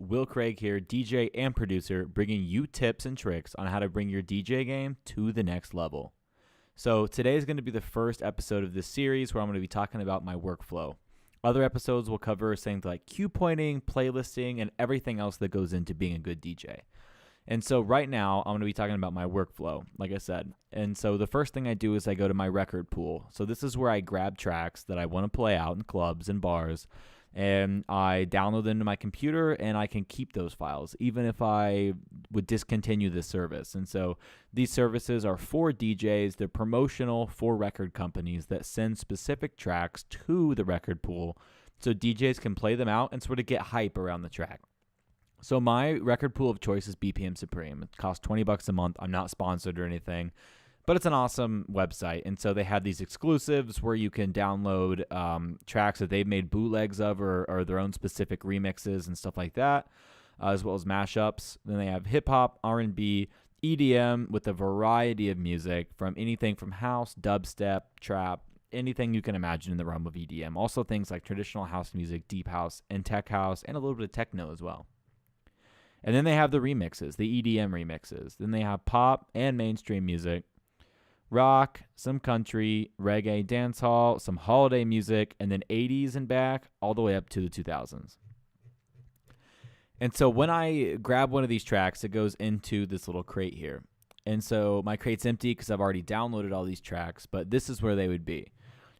RealWillCraig here, DJ and producer, bringing you tips and tricks on how to bring your DJ game to the next level. So today is going to be the first episode of this series where I'm going to be talking about my workflow. Other episodes will cover things like cue pointing, playlisting, and everything else that goes into being a good DJ. And so right now, I'm going to be talking about my workflow, like I said. And so the first thing I do is I go to my record pool. So this is where I grab tracks that I want to play out in clubs and bars, and I download them to my computer, and I can keep those files, even if I would discontinue this service. And so these services are for DJs. They're promotional for record companies that send specific tracks to the record pool so DJs can play them out and sort of get hype around the track. So my record pool of choice is BPM Supreme. It costs $20 a month. I'm not sponsored or anything, but it's an awesome website. And so they have these exclusives where you can download tracks that they've made bootlegs of or their own specific remixes and stuff like that, as well as mashups. Then they have hip-hop, R&B, EDM with a variety of music from anything from house, dubstep, trap, anything you can imagine in the realm of EDM. Also things like traditional house music, deep house, and tech house, and a little bit of techno as well. And then they have the remixes, the EDM remixes. Then they have pop and mainstream music, rock, some country, reggae, dancehall, some holiday music, and then 80s and back all the way up to the 2000s. And so when I grab one of these tracks, it goes into this little crate here. And so my crate's empty because I've already downloaded all these tracks, but this is where they would be.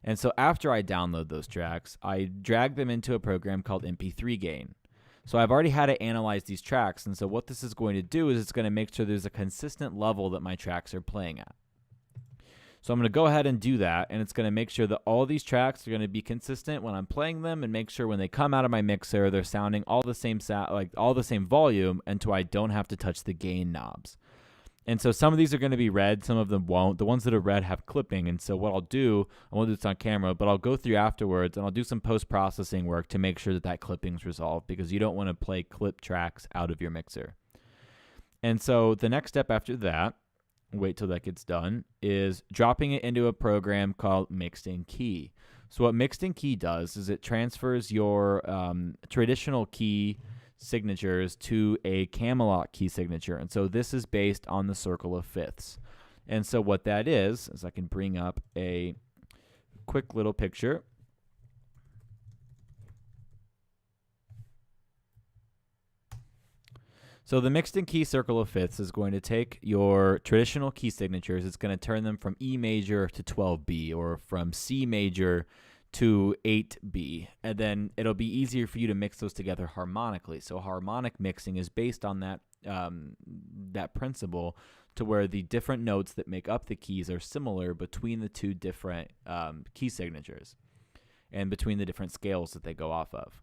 And so after I download those tracks, I drag them into a program called MP3 Gain. So I've already had to analyze these tracks, and so what this is going to do is it's going to make sure there's a consistent level that my tracks are playing at. So I'm going to go ahead and do that, and it's going to make sure that all these tracks are going to be consistent when I'm playing them, and make sure when they come out of my mixer, they're sounding all the same all the same volume until I don't have to touch the gain knobs. And so some of these are going to be red, some of them won't. The ones that are red have clipping, and so what I'll do, I won't do this on camera, but I'll go through afterwards, and I'll do some post-processing work to make sure that that clipping's resolved, because you don't want to play clip tracks out of your mixer. And so the next step after that, wait till that gets done, is dropping it into a program called Mixed in Key. So what Mixed in Key does is it transfers your traditional key signatures to a Camelot key signature. And so this is based on the circle of fifths. And so what that is I can bring up a quick little picture. So the mixed in key circle of fifths is going to take your traditional key signatures. It's going to turn them from E major to 12B, or from C major to 8B, and then it'll be easier for you to mix those together harmonically. So harmonic mixing is based on that principle, to where the different notes that make up the keys are similar between the two different key signatures and between the different scales that they go off of.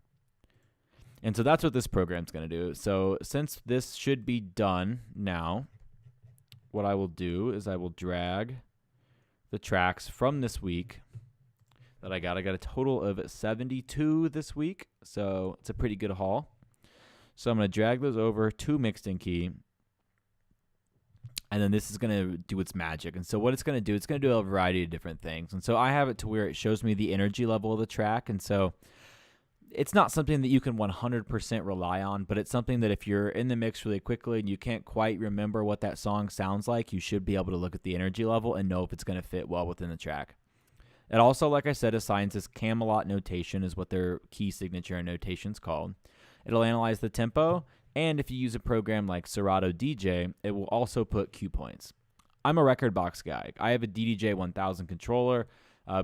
And so that's what this program's going to do. So since this should be done now, what I will do is I will drag the tracks from this week that I got. I got a total of 72 this week, so it's a pretty good haul. So I'm going to drag those over to Mixed in Key, and then this is going to do its magic. And so what it's going to do, it's going to do a variety of different things. And so I have it to where it shows me the energy level of the track, and so it's not something that you can 100% rely on, but it's something that if you're in the mix really quickly and you can't quite remember what that song sounds like, you should be able to look at the energy level and know if it's going to fit well within the track. It also, like I said, assigns this Camelot notation, is what their key signature notation is called. It'll analyze the tempo, and if you use a program like Serato DJ, it will also put cue points. I'm a record box guy. I have a DDJ 1000 controller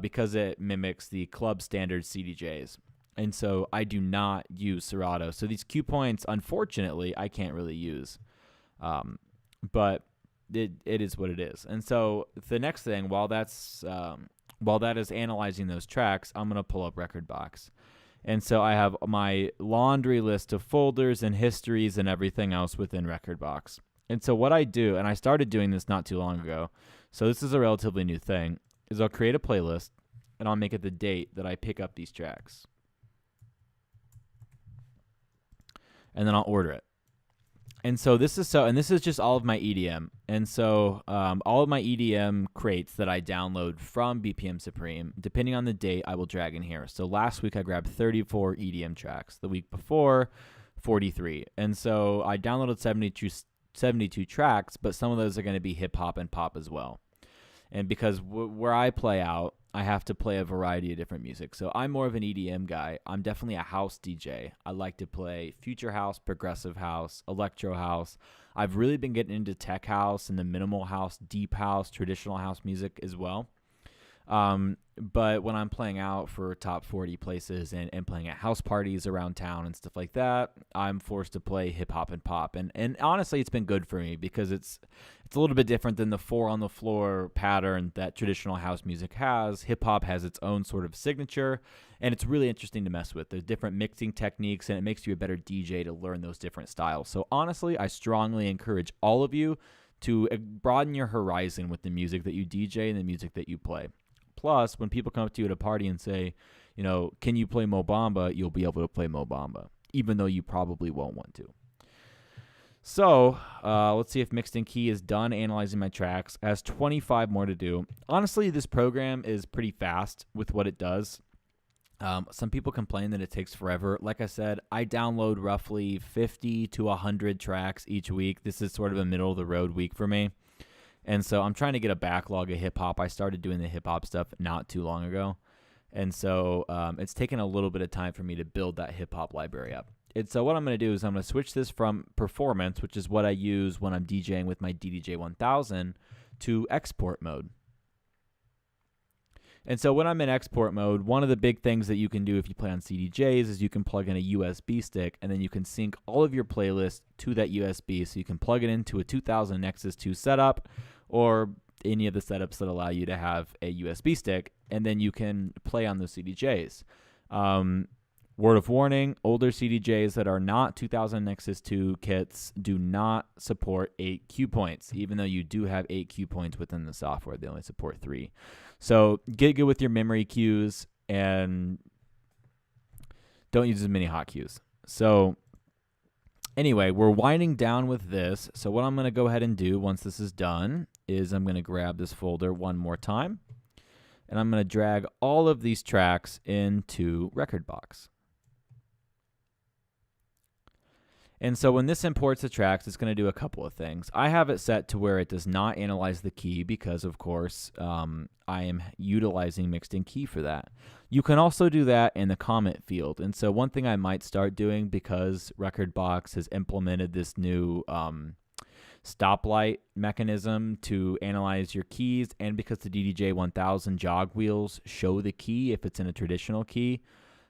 because it mimics the club standard CDJs. And so I do not use Serato. So these cue points, unfortunately, I can't really use. But it is what it is. And so the next thing, while that is analyzing those tracks, I'm going to pull up Rekordbox. And so I have my laundry list of folders and histories and everything else within Rekordbox. And so what I do, and I started doing this not too long ago, so this is a relatively new thing, is I'll create a playlist, and I'll make it the date that I pick up these tracks. And then I'll order it. And so this is just all of my EDM. And so all of my EDM crates that I download from BPM Supreme, depending on the date, I will drag in here. So last week I grabbed 34 EDM tracks. The week before, 43. And so I downloaded 72 tracks, but some of those are going to be hip hop and pop as well. And because where I play out, I have to play a variety of different music. So I'm more of an EDM guy. I'm definitely a house DJ. I like to play future house, progressive house, electro house. I've really been getting into tech house and the minimal house, deep house, traditional house music as well. But when I'm playing out for top 40 places and playing at house parties around town and stuff like that, I'm forced to play hip hop and pop. And honestly, it's been good for me because it's a little bit different than the 4 on the floor pattern that traditional house music has. Hip hop has its own sort of signature, and it's really interesting to mess with. There's different mixing techniques, and it makes you a better DJ to learn those different styles. So honestly, I strongly encourage all of you to broaden your horizon with the music that you DJ and the music that you play. Plus, when people come up to you at a party and say, can you play Mo Bamba, you'll be able to play Mo Bamba, even though you probably won't want to. So let's see if Mixed in Key is done analyzing my tracks. It has 25 more to do. Honestly, this program is pretty fast with what it does. Some people complain that it takes forever. Like I said, I download roughly 50 to 100 tracks each week. This is sort of a middle-of-the-road week for me. And so I'm trying to get a backlog of hip-hop. I started doing the hip-hop stuff not too long ago. And so it's taken a little bit of time for me to build that hip-hop library up. And so what I'm going to do is I'm going to switch this from performance, which is what I use when I'm DJing with my DJ 1000, to export mode. And so when I'm in export mode, one of the big things that you can do if you play on CDJs is you can plug in a USB stick, and then you can sync all of your playlists to that USB. So you can plug it into a 2000 Nexus 2 setup or any of the setups that allow you to have a USB stick, and then you can play on those CDJs. Word of warning, older CDJs that are not 2000 Nexus 2 kits do not support 8 cue points, even though you do have 8 cue points within the software. They only support 3. So get good with your memory cues and don't use as many hot cues. So anyway, we're winding down with this. So what I'm going to go ahead and do once this is done is I'm going to grab this folder one more time, and I'm going to drag all of these tracks into Rekordbox. And so when this imports the tracks, it's going to do a couple of things. I have it set to where it does not analyze the key because, of course, I am utilizing Mixed in Key for that. You can also do that in the comment field. And so one thing I might start doing, because Rekordbox has implemented this new stoplight mechanism to analyze your keys, and because the DDJ 1000 jog wheels show the key if it's in a traditional key,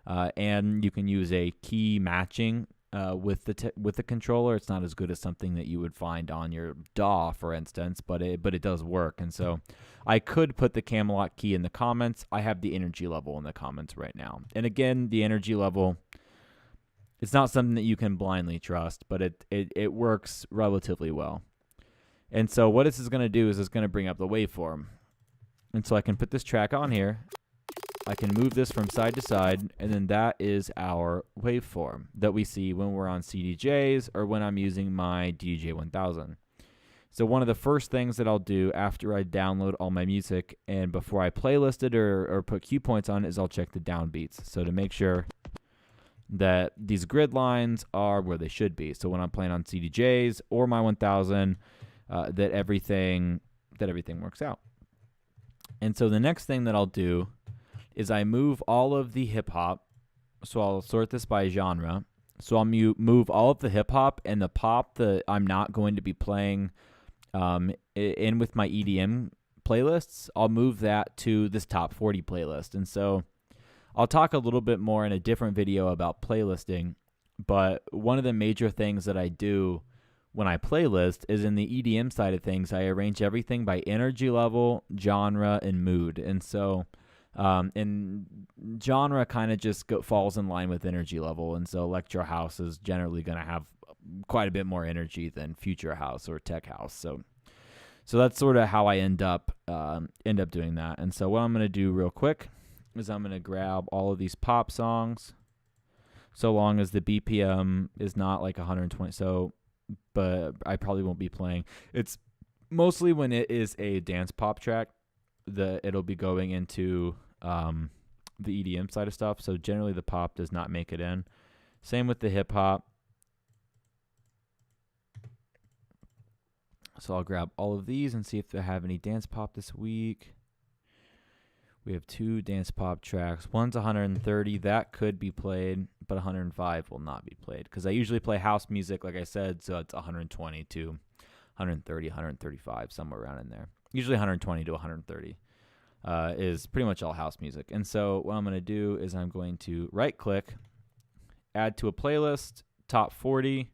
and you can use a key matching with the controller. It's not as good as something that you would find on your DAW, for instance, but it does work. And so I could put the Camelot key in the comments. I have the energy level in the comments right now. And again, the energy level, it's not something that you can blindly trust, but it works relatively well. And so what this is going to do is it's going to bring up the waveform. And so I can put this track on here. I can move this from side to side, and then that is our waveform that we see when we're on CDJs or when I'm using my DJ 1000. So one of the first things that I'll do after I download all my music and before I playlist it or put cue points on it is I'll check the downbeats. So to make sure that these grid lines are where they should be. So when I'm playing on CDJs or my 1000, that everything works out. And so the next thing that I'll do is I move all of the hip-hop. So I'll sort this by genre. So I'll move all of the hip-hop and the pop that I'm not going to be playing in with my EDM playlists. I'll move that to this top 40 playlist. And so I'll talk a little bit more in a different video about playlisting, but one of the major things that I do when I playlist is in the EDM side of things, I arrange everything by energy level, genre, and mood. And so and genre kind of just falls in line with energy level, and so electro house is generally going to have quite a bit more energy than future house or tech house. So that's sort of how I end up doing that. And so what I'm going to do real quick is I'm going to grab all of these pop songs, so long as the BPM is not like 120. So, but I probably won't be playing. It's mostly when it is a dance pop track, it'll be going into the EDM side of stuff. So generally the pop does not make it in. Same with the hip hop. So I'll grab all of these and see if they have any dance pop this week. We have 2 dance pop tracks. One's 130. That could be played, but 105 will not be played because I usually play house music, like I said, so it's 120 to 130, 135, somewhere around in there. Usually 120 to 130 is pretty much all house music. And so what I'm going to do is I'm going to right-click, add to a playlist, top 40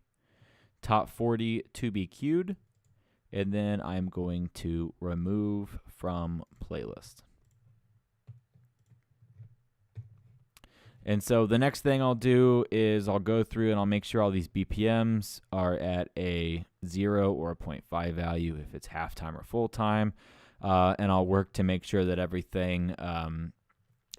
to be queued, and then I'm going to remove from playlist. And so the next thing I'll do is I'll go through and I'll make sure all these BPMs are at a 0 or a 0.5 value if it's halftime or full time. And I'll work to make sure that everything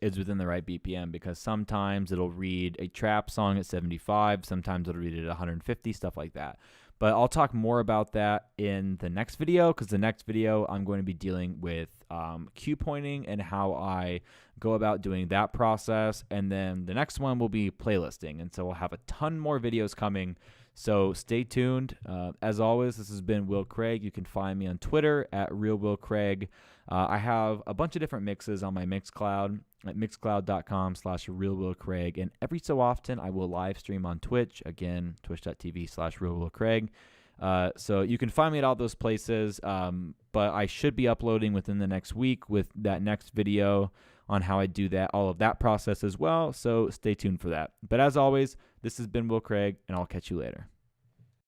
is within the right BPM, because sometimes it'll read a trap song at 75, sometimes it'll read it at 150, stuff like that. But I'll talk more about that in the next video, because the next video I'm going to be dealing with cue pointing and how I go about doing that process. And then the next one will be playlisting. And so we'll have a ton more videos coming. So stay tuned. As always, this has been Will Craig. You can find me on Twitter at RealWillCraig. I have a bunch of different mixes on my Mixcloud at mixcloud.com/RealWillCraig. And every so often I will live stream on Twitch. Again, twitch.tv/RealWillCraig. So you can find me at all those places. But I should be uploading within the next week with that next video on how I do that, all of that process as well. So stay tuned for that. But as always, this has been Will Craig, and I'll catch you later.